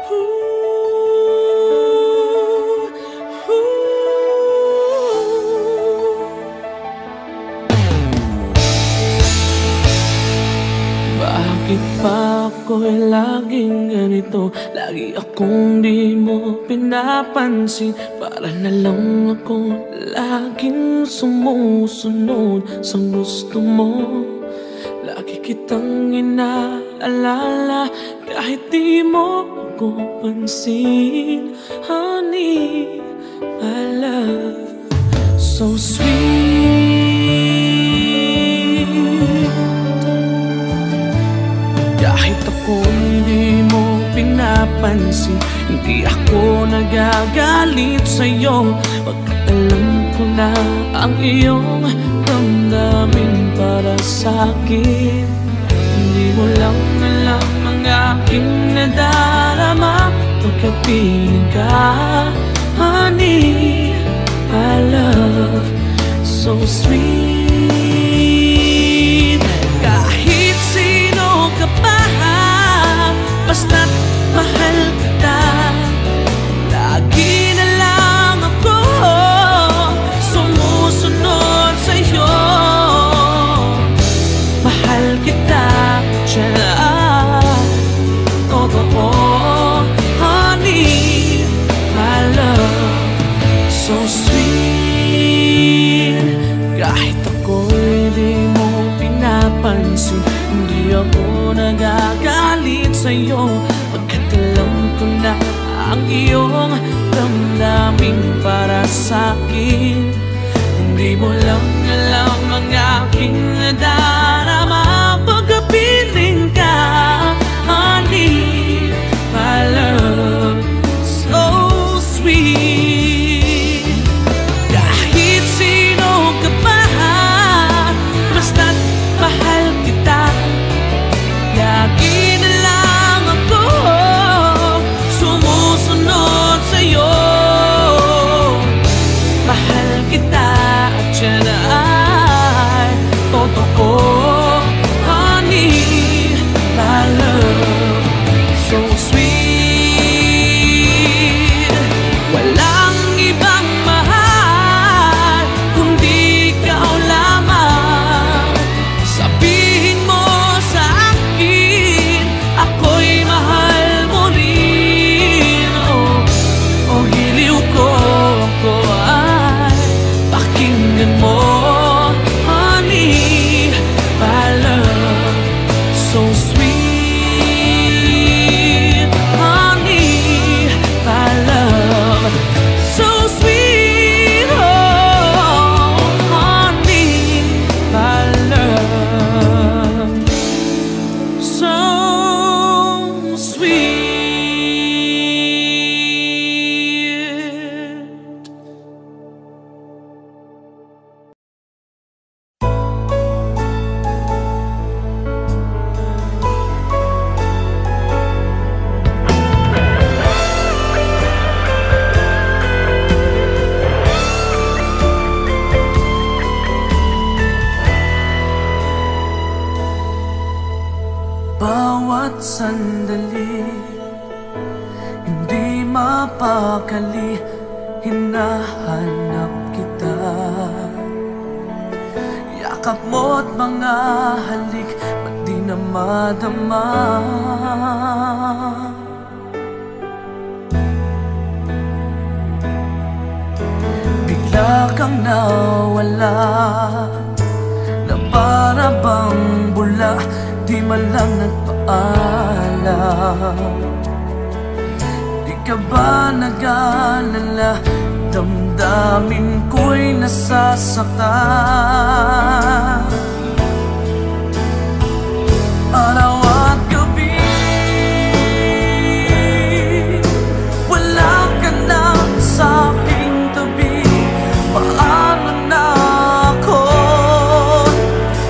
Bakit pa ako'y laging ganito? Lagi akong di mo pinapansin. Para na lang ako laging sumusunod sa gusto mo. Lagi kitang inaalala kahit di mo ako pansin. Honey, my love, so sweet. Kahit ako hindi mo pinapansin, hindi ako nagagalit sa'yo. Pagkat alam ko na ang iyong damdamin para sa'kin. Hindi mo lang alam ang aking nadarama pagkapiling ka. Honey, my love, so sweet. Kahit sino ka pa, basta't mahal kita. Lagi na lang ako sumusunod sa'yo. Mahal kita, tiyan, totoo. Honey, my love, so sweet. Kahit ako'y di mo pinapansin, hindi ako nagagalit sa'yo. Pagkat alam ko na ang iyong damdamin para sa'kin. Hindi mo lang alam ang aking nadarama pagkapiling ka. Honey, my love, so sweet. Kahit sino ka pa, basta't mahal kita. Lagi na lang ako sumusunod sa'yo. Mahal kita at yan ay totoo. Honey, my love, so sweet. Walang ibang mahal kundi ikaw lamang. Sabihin mo sa akin, ako'y mahal mo rin. Oh, hiliw ko, ako ay pakinggan mo. Honey, my love, so sweet. Honey, my love, so sweet. Oh, honey, my love, so sweet. Bawat sandali, hindi mapakali, hinahanap kita. Yakap mo't mga halik, ba't di na madama? Bigla kang nawala, na para bang bula, di man lang nagpaalam. Di ka ba nag-alala, damdamin ko'y nasasaktan. Araw at gabi, wala ka na sa aking tabi. Paano na ako?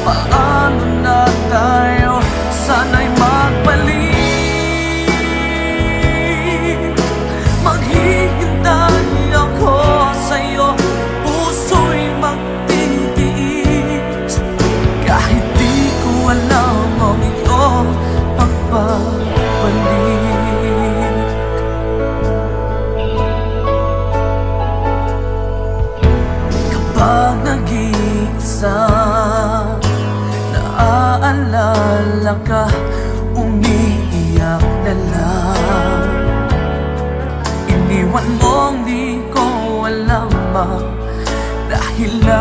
Paano na tayo? Sana'y magbalik. Maghihintay ako sa'yo, puso'y magtitiis. dahilan.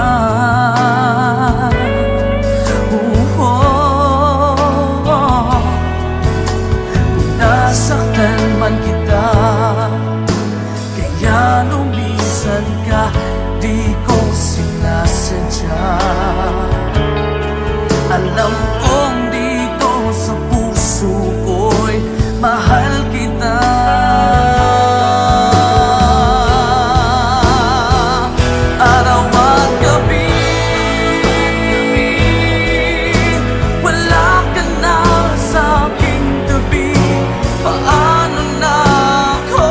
Kung nasaktan man kita, kaya lumisan ka, di ko sinasadya. Alam kong dito sa puso ko'y mahal kita. Araw at gabi, wala ka na sa aking tabi. Paano na ako?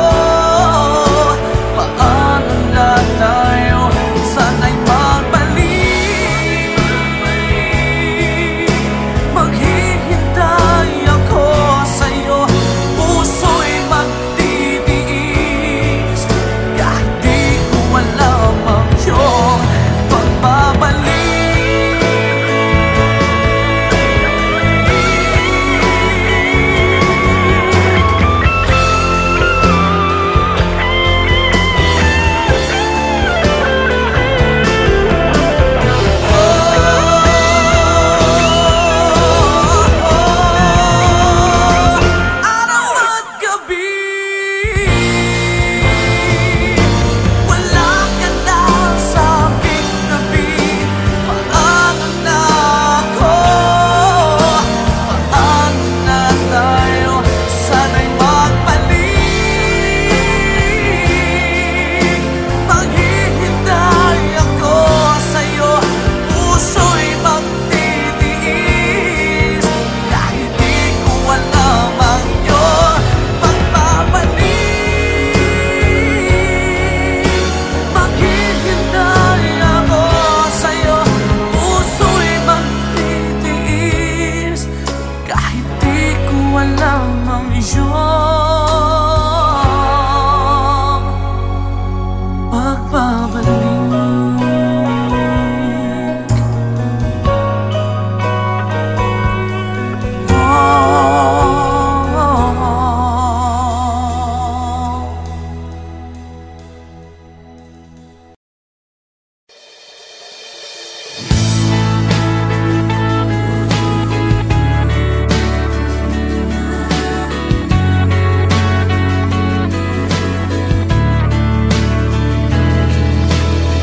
Paano na tayo? Sana'y magbalik. Maghihintay ako sa'yo, puso'y magtitiis. Kahit di ko alam ang iyong pagbabalik. Araw at gabi, wala ka na sa aking tabi. Paano na ako? Paano na tayo? Sana'y magbalik. Maghihintay ako sa'yo, puso'y magtitiis. Kahit di ko alam ang iyong pagbabalik. Maghihintay ako sa'yo, puso'y magtitiis. Kahit di ko alam ang iyong pagbabalik.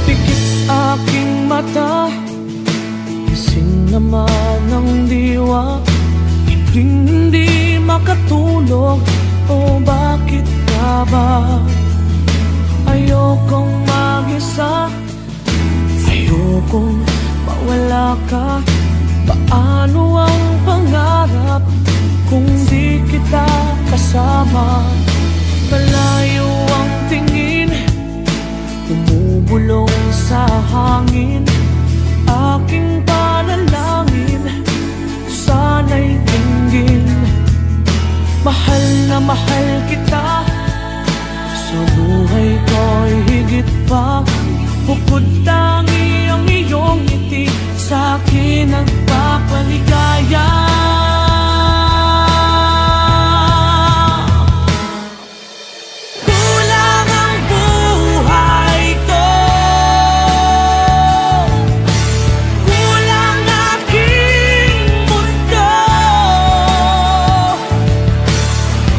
Pikit aking mata, gising naman ang diwa. Hindi makatulog, o bakit ka ba? Ayokong mag-isa, ayokong mawala ka. Paano ang pangarap kung di kita kasama? Malayo ang tingin, bumubulong sa hangin. Aking panalangin, sana'y tinggin. Mahal na mahal kita, sa buhay ko'y higit pa. Bukod tangi ang iyong ngiti, sa akin nagpapaligaya. Kulang ang buhay ko, kulang aking mundo.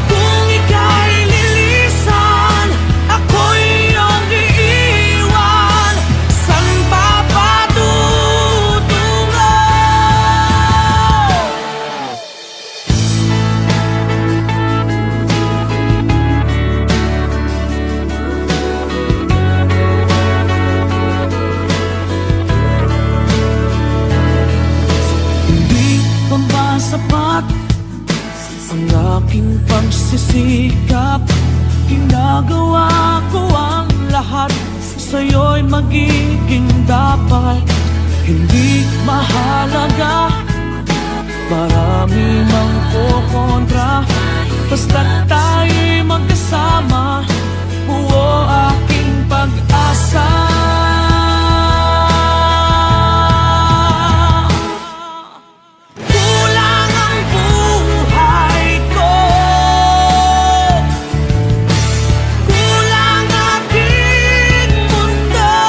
Kung ika'y lilisan, ako'y iyong iiwan. San ba patutungo? Hindi pa ba sapat ang aking pagsisikap? Ginagawa ko ang lahat, sa'yo'y magiging dapat. Hindi mahalaga, marami mang kukontra, basta't tayo'y magkasama. Buo aking pag-asa. Kulang ang buhay ko, kulang aking mundo.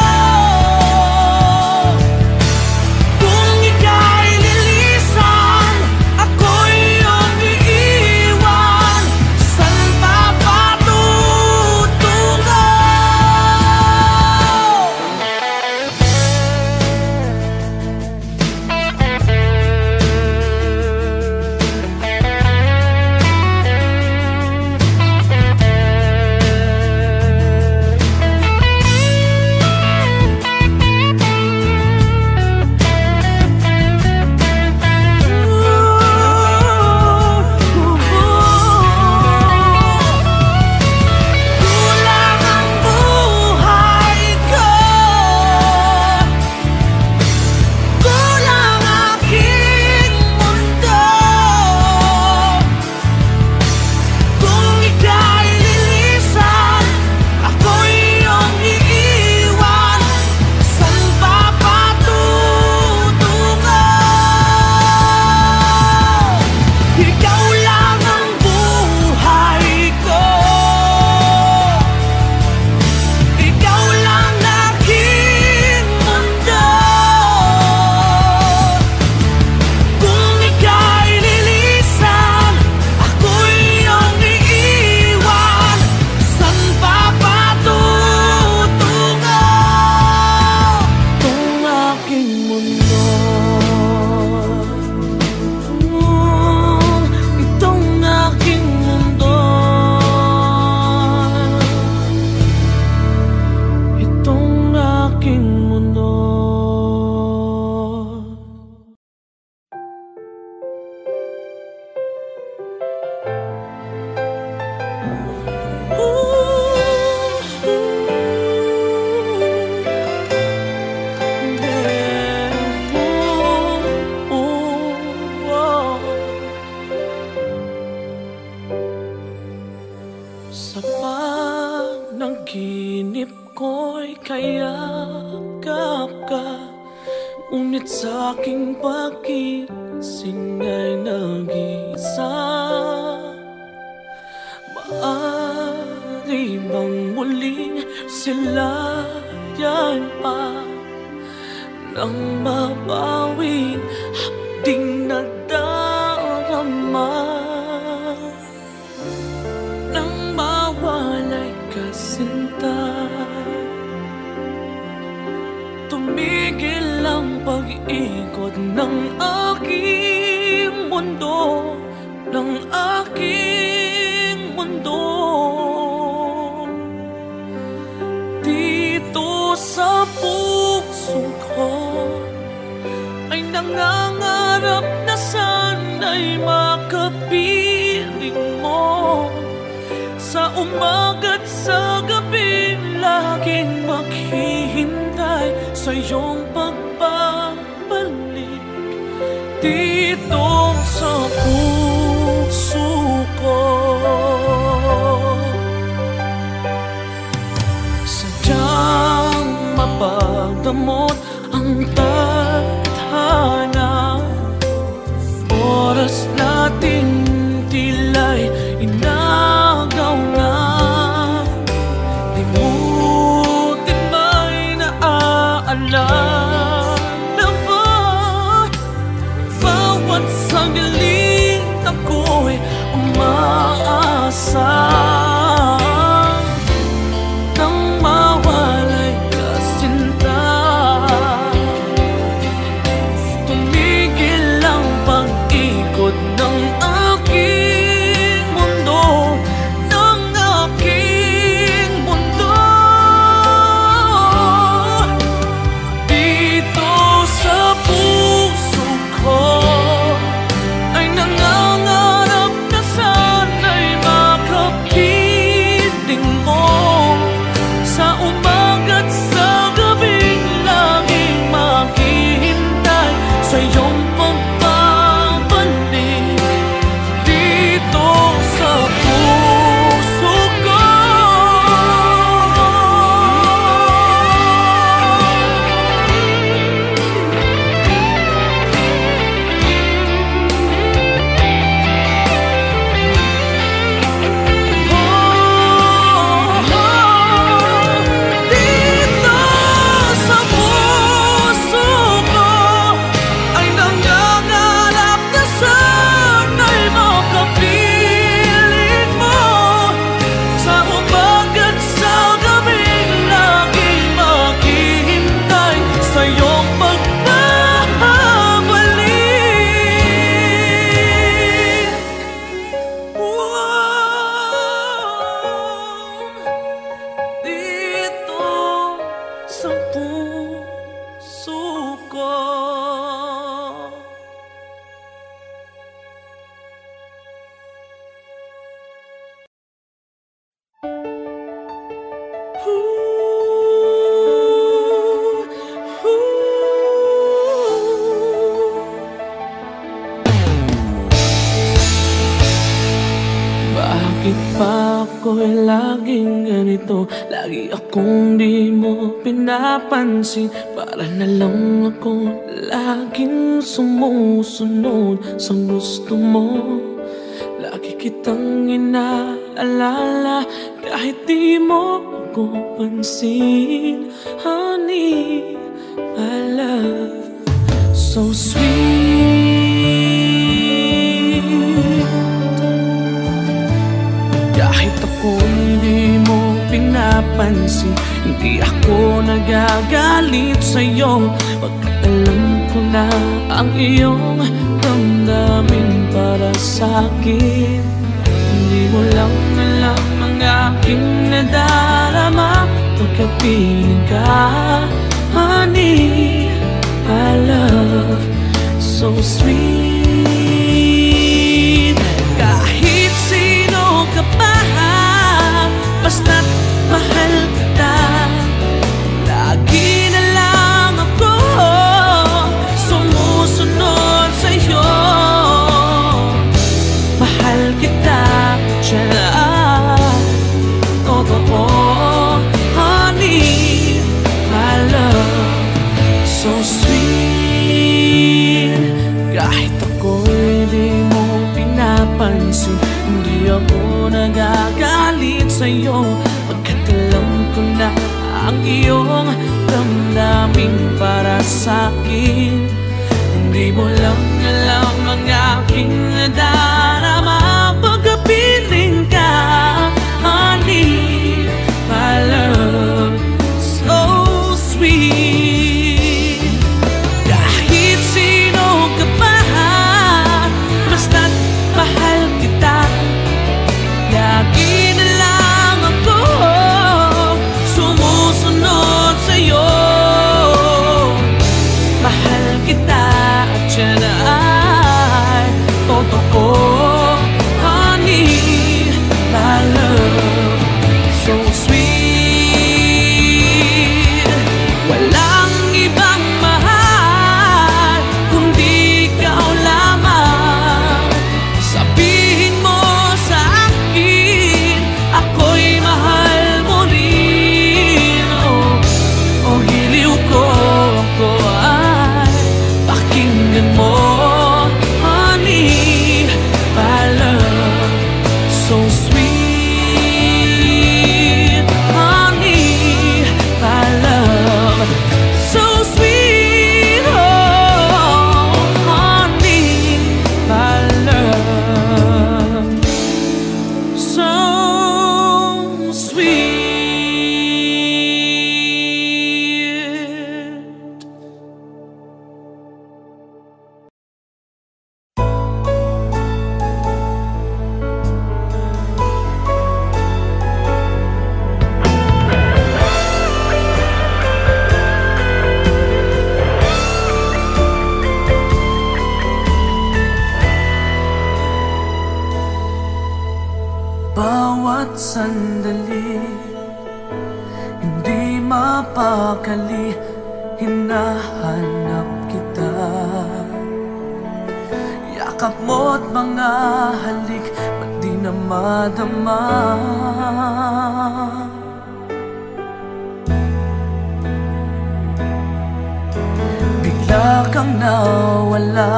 Sa panaginip ko'y kayakap ka, ngunit sa'king pagising ay nag-iisa. Maaari bang muling silayan pa nang mabawing hapding nadarama, nang mawalay ka sinta? Tumigil ang pag-ikot ng aking mundo, ng aking mundo. Dito sa puso ko ay nangangarap na sana'y makapiling mo. Sa umaga't sa gabi laging maghihintay sa iyong pagbabalik dito sa puso ko. Sadyang mapagdamot ang tadhana, oras natin tila'y inagaw na. Limutin ba'y naaalala ba? Bawat sandali ako'y umaasa nang mawalay ka sinta. Tumigil ang pag-ikot ng aking mundo, ng aking mundo. Dito sa puso ko ay nangangarap na sana'y makapiling mo. Sa umaga't sa gabing laging maghihintay sa iyong pagbabalik dito sa puso ko. Dito sa puso ko ay nangangarap na sana'y makapiling mo. Sa umaga't sa gabing laging maghihintay sa iyong pagbabalik. Dito sa puso ko. Bakit ba ako'y laging ganito? Lagi akong di mo pinapansin. Para na lang ako laging sumusunod sa gusto mo. Lagi kitang inaalala kahit di mo ako pansin. Honey, my love, so sweet. Kahit ako'y di mo pinapansin, hindi ako nagagalit sa'yo. Pagkat alam ko na ang iyong damdamin para sa'kin. Hindi mo lang alam ang aking nadarama pagkapiling ka. Honey, my love, so sweet. Kahit sino ka pa, basta't mahal kita. Lagi na lang ako sumusunod sa'yo. Mahal kita dyan So sweet. Kahit ako'y di mo pinapansin, hindi ako nagagalit sa'yo, pagkat alam ko na ang iyong damdamin para sa'kin. Hindi mo lang alam ang aking nadarama pagkapiling ka, honey, my love, so sweet. Kahit sino ka pa, basta't mahal kita, lagi na lang ako sumusunod sa'yo. Mahal kita at yan ay totoo, honey, my love, so sweet. Walang ibang mahal kundi ikaw lamang. Sabihin mo sa akin, ako'y mahal mo rin. Oh, hiliw ko, ako ay pakinggan mo, honey, my love, so sweet, honey, my love, so sweet, oh, honey, my love, so sweet. Bawat sandali, hindi mapakali, hinahanap kita. Yakap mo't mga halik, ba't di na madama? Bigla kang nawala,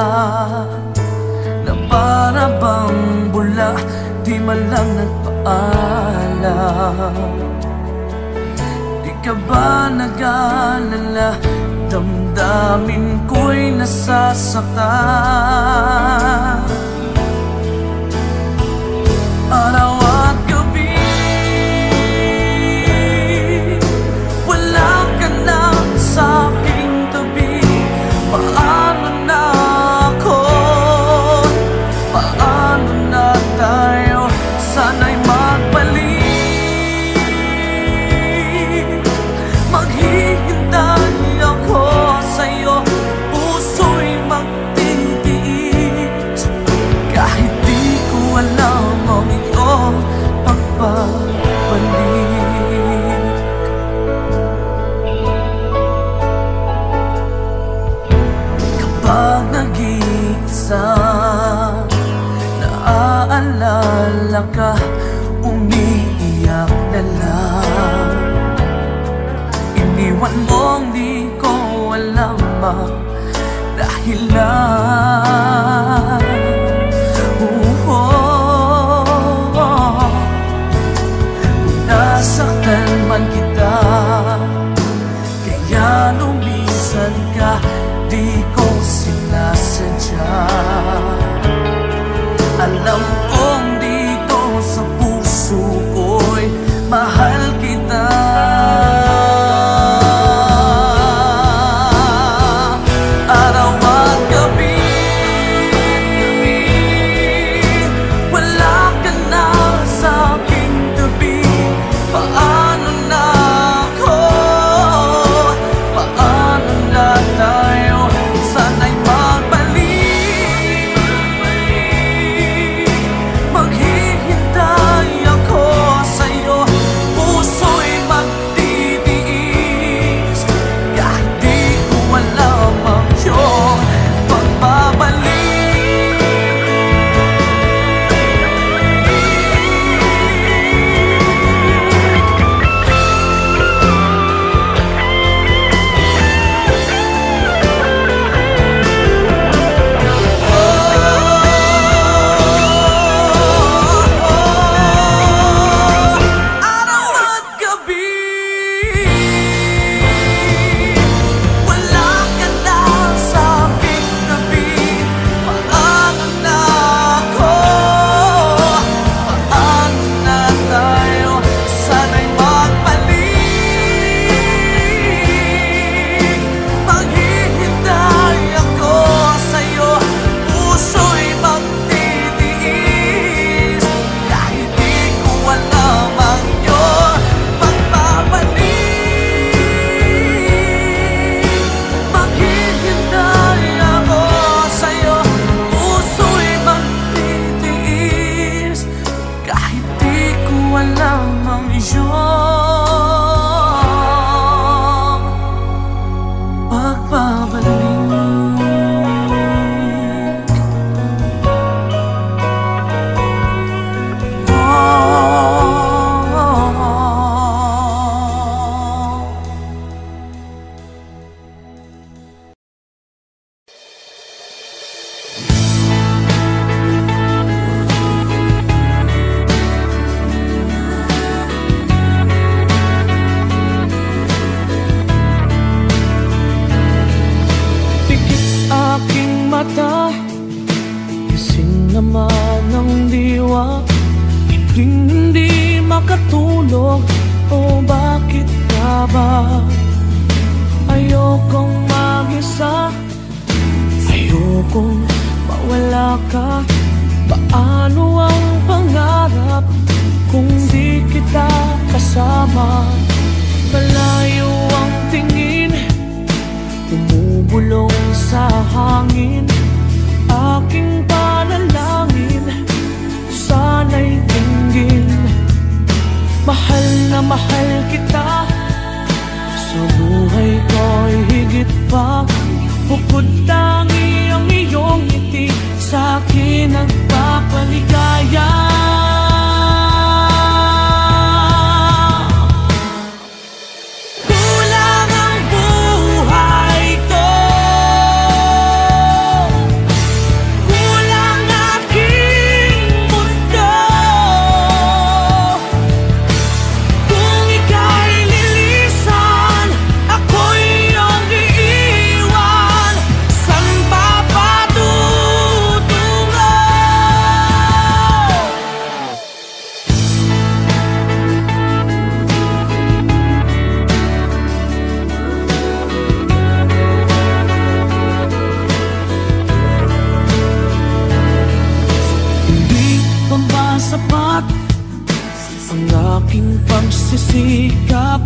na para bang bula, di man lang nagpaalam. Di ka ba nag-alala, damdamin ko'y nasasaktan. Araw at gabi, wala ka na sa aking tabi. Paano na ako? Paano na tayo? Sana'y magbalik. Maghihintay ako sa'yo, puso'y magtitiis. Kahit di ko alam ang iyong pagbabalik. Kapag nag-iisa, naaalala ka, umiiyak na lang. Iniwan mong di ko alam ang dahilan. Kung nasaktan man kita, kaya lumisan ka, di ko sinasadya. Alam kong dito sa puso ko'y mahal kita. Araw at gabi, makatulog. O bakit ka ba? Ayokong mag-isa, ayokong mawala ka. Paano ang pangarap kung di kita kasama? Malayo ang tingin, bumubulong sa hangin. Aking panalangin, sana'y tinggin. Mahal na mahal kita, sa buhay ko'y higit pa. Bukod tangi ang iyong ngiti, sa'kin nagpapaligaya. Kulang ang buhay ko, kulang aking mundo. Kung ika'y lilisan, ako'y iyong iiwan. San pa patutungo? Hindi pa ba sapat ang aking pagsisikap?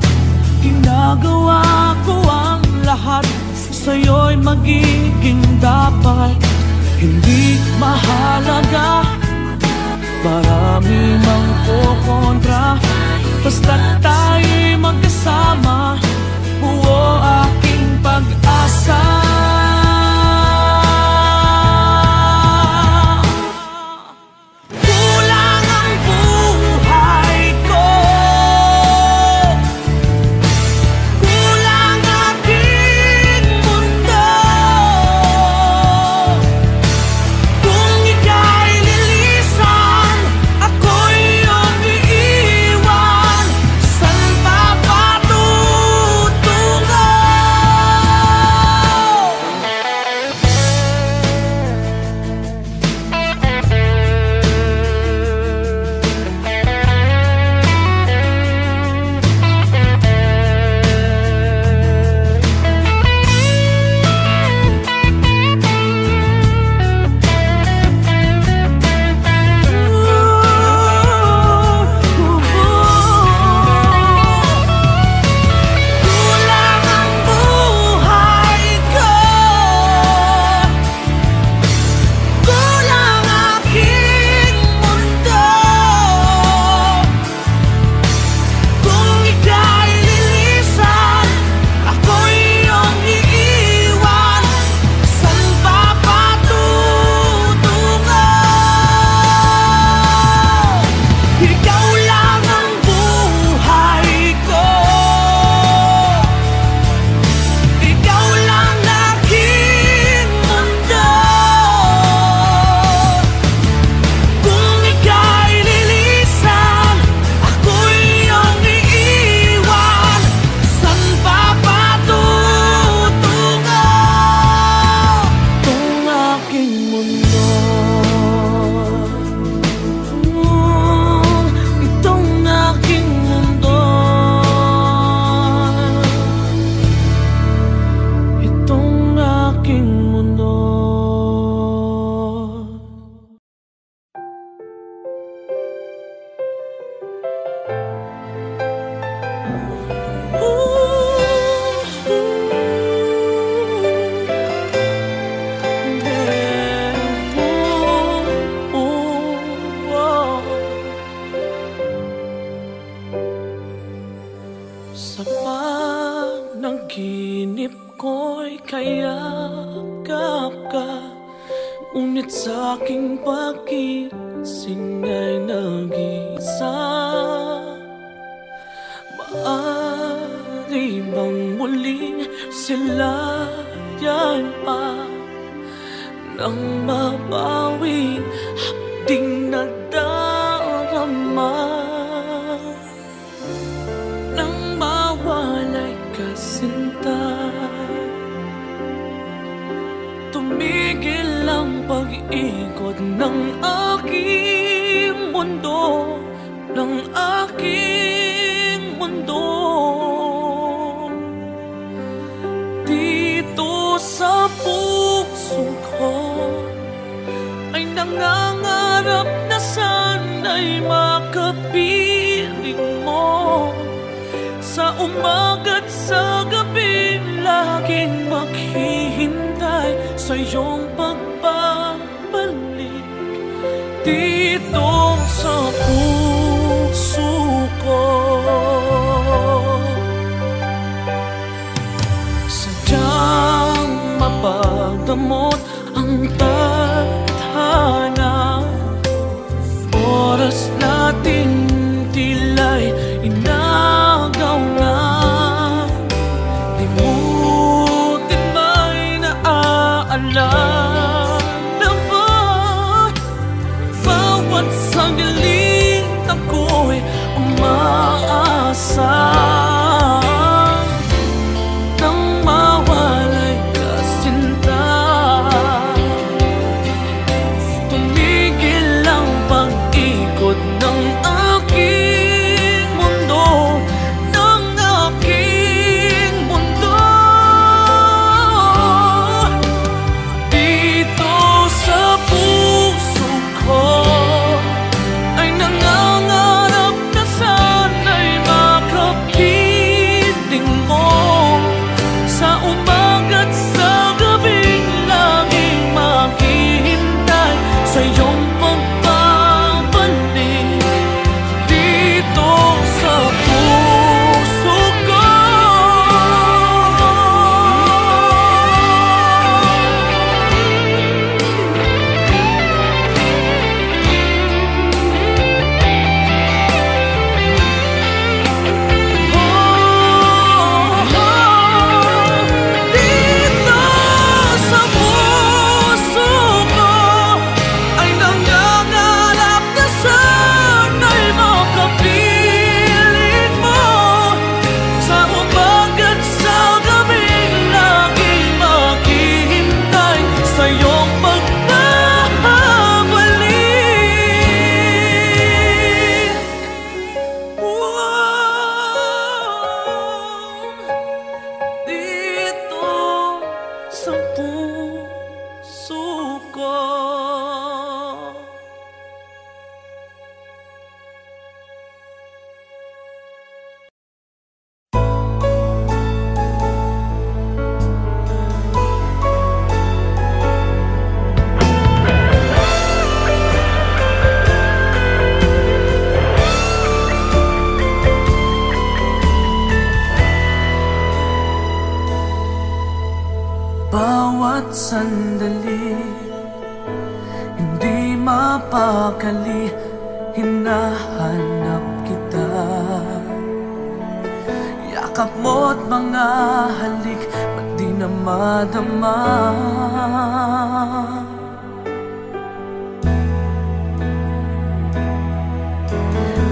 Ginagawa ko ang lahat, sa'yo'y magiging dapat. Hindi mahalaga, marami mang kukontra. Basta't tayo'y magkasama, buo aking pag-asa. Kulang ang buhay ko, kulang aking mundo. Kung ika'y lilisan, ako'y iyong iiwan. San pa patutungo? Kulang ang buhay ko, kulang aking mundo. Kung ika'y lilisan, ako'y iyong iiwan. San pa patutungo? Ikaw lang ang buhay ko, ikaw lang aking mundo. Kung ika'y lilisan, ako'y iyong iiwan. San pa patutungo? Itong aking mundo, itong aking mundo, itong aking mundo. Sa panaginip ko'y kayakap ka, ngunit sa aking pagising ay nag-isa. Maaari bang muling silayan pa nang mabawi hapding nadarama? Nang mawalay ka sinta, tumigil ang pag-ikot ng aking mundo, ng aking nangangarap na sana'y makapiling mo. Sa umaga't sa gabi, laging maghihintay sa iyong pagbabalik dito sa puso ko. Sadyang mapagdamot ang tadhana, oras natin tila'y inagaw na. Limutin may naaalala ba? Bawat sandali ako'y umaasa nang mawalay ka, sinta. Tumigil ang pag-ikot ng aking mundo, ng aking mundo. Dito sa puso ko ay nangangarap na sana'y makapiling mo. Sa umaga't sa gabing laging maghihintay sa iyong pagbabalik dito sa puso ko. Dito sa puso ko ay nangangarap na sana'y makapiling mo. Sa umaga't sa gabing laging maghihintay sa iyong pagbabalik. Dito sa puso ko. Bawat sandali, hindi mapakali, hinahanap kita. Yakap mo't mga halik, ba't di na madama?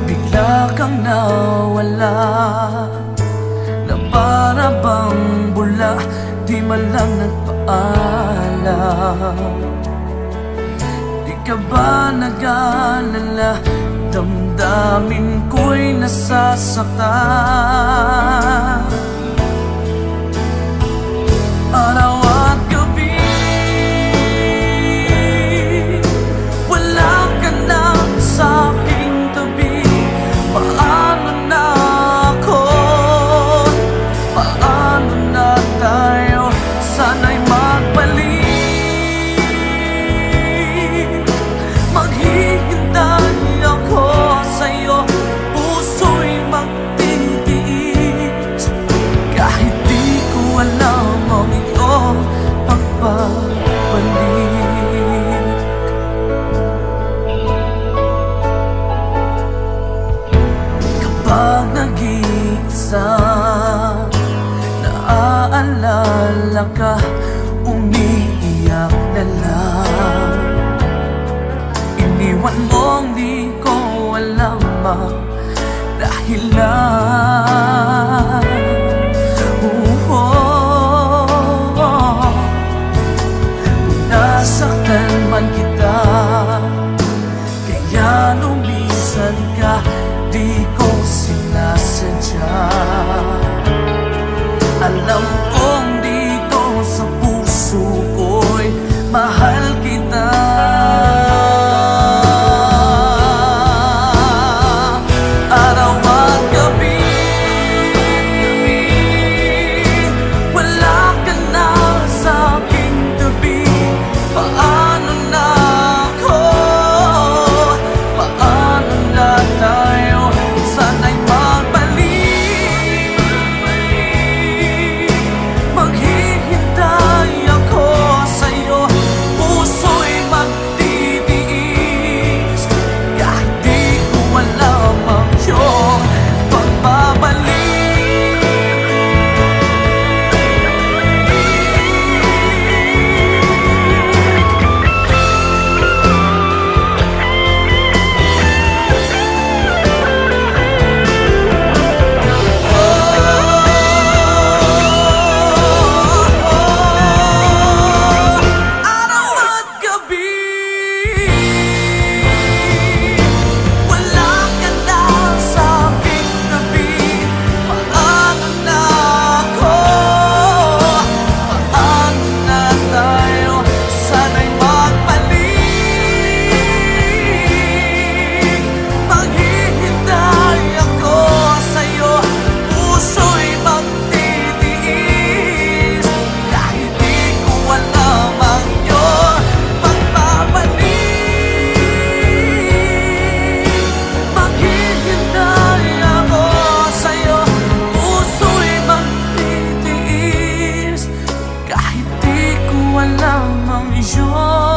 Bigla kang nawala, na para bang bula, di man lang nagpaalam. Di ka ba nag-alala, damdamin ko'y nasasaktan. Araw at gabi, wala ka na sa aking tabi. Paano na ako? Paano na tayo? Sana'y magbalik. Maghihintay ako sa'yo, puso'y magtitiis. Kahit di ko alam ang iyong pagbabalik. Kapag nag-iisa, naaalala ka, umiiyak na lang. Iniwan mong di ko alam ang dahilan. Kung nasaktan man kita, kaya lumisan ka, di ko sinasadya. Alam kong dito sa puso ko'y mahal kita. desisyon